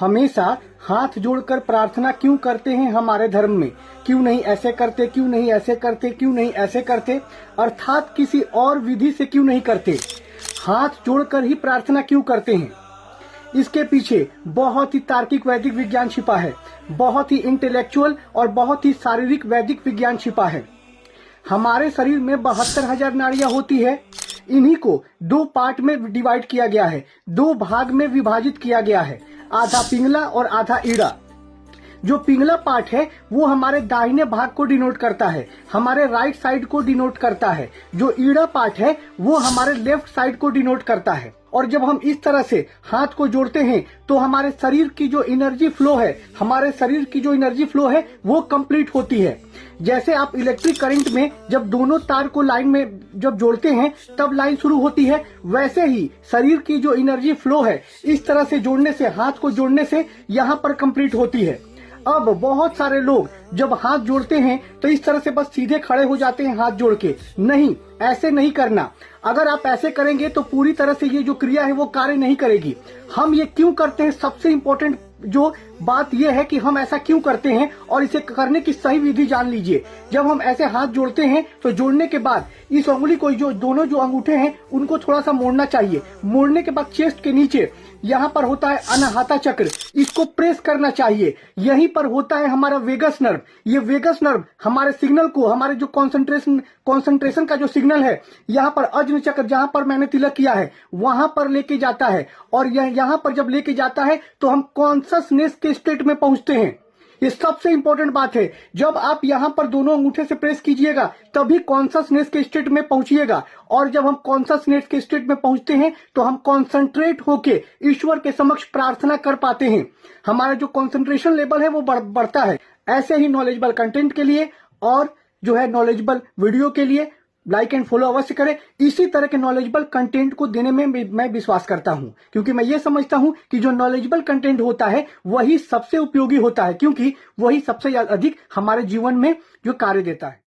हमेशा हाथ जोड़कर प्रार्थना क्यों करते हैं हमारे धर्म में? क्यों नहीं ऐसे करते, क्यों नहीं ऐसे करते, क्यों नहीं ऐसे करते, अर्थात किसी और विधि से क्यों नहीं करते? हाथ जोड़कर ही प्रार्थना क्यों करते हैं? इसके पीछे बहुत ही तार्किक वैदिक विज्ञान छिपा है, बहुत ही इंटेलेक्चुअल और बहुत ही शारीरिक वैदिक विज्ञान छिपा है। हमारे शरीर में 72,000 नाड़ियां होती है। इन्हीं को दो पार्ट में डिवाइड किया गया है, दो भाग में विभाजित किया गया है, आधा पिंगला और आधा ईड़ा। जो पिंगला पार्ट है वो हमारे दाहिने भाग को डिनोट करता है, हमारे राइट साइड को डिनोट करता है। जो ईड़ा पार्ट है वो हमारे लेफ्ट साइड को डिनोट करता है। और जब हम इस तरह से हाथ को जोड़ते हैं तो हमारे शरीर की जो एनर्जी फ्लो है, वो कंप्लीट होती है। जैसे आप इलेक्ट्रिक करंट में जब दोनों तार को लाइन में जब जोड़ते हैं तब लाइन शुरू होती है, वैसे ही शरीर की जो एनर्जी फ्लो है इस तरह से जोड़ने से, हाथ को जोड़ने से यहाँ पर कंप्लीट होती है। अब बहुत सारे लोग जब हाथ जोड़ते हैं तो इस तरह से बस सीधे खड़े हो जाते हैं हाथ जोड़ के। नहीं, ऐसे नहीं करना। अगर आप ऐसे करेंगे तो पूरी तरह से ये जो क्रिया है वो कार्य नहीं करेगी। हम ये क्यों करते हैं, सबसे इम्पोर्टेंट जो बात यह है कि हम ऐसा क्यों करते हैं और इसे करने की सही विधि जान लीजिए। जब हम ऐसे हाथ जोड़ते हैं तो जोड़ने के बाद इस उंगली को, जो दोनों जो अंगूठे हैं उनको थोड़ा सा मोड़ना चाहिए। मोड़ने के बाद चेस्ट के नीचे यहाँ पर होता है अनाहता चक्र, इसको प्रेस करना चाहिए। यहीं पर होता है हमारा वेगस नर्व। ये वेगस नर्व हमारे सिग्नल को, हमारे जो कॉन्सेंट्रेशन का जो सिग्नल है, यहाँ पर अज्ञ चक्र जहाँ पर मैंने तिलक किया है वहां पर लेके जाता है। और यहाँ पर जब लेके जाता है तो हम कॉन्शसनेस के स्टेट में पहुंचते हैं। ये सबसे इंपॉर्टेंट बात है। जब आप यहाँ पर दोनों अंगूठे से प्रेस कीजिएगा तभी कॉन्शसनेस के स्टेट में पहुंचिएगा। और जब हम कॉन्शसनेस के स्टेट में पहुंचते हैं तो हम कॉन्सेंट्रेट होके ईश्वर के समक्ष प्रार्थना कर पाते हैं। हमारा जो कॉन्सेंट्रेशन लेवल है वो बढ़ता है। ऐसे ही नॉलेजेबल कंटेंट के लिए और जो है नॉलेजेबल वीडियो के लिए लाइक एंड फॉलो अवश्य करें। इसी तरह के नॉलेजेबल कंटेंट को देने में मैं विश्वास करता हूं, क्योंकि मैं ये समझता हूं कि जो नॉलेजेबल कंटेंट होता है वही सबसे उपयोगी होता है, क्योंकि वही सबसे अधिक हमारे जीवन में जो कार्य देता है।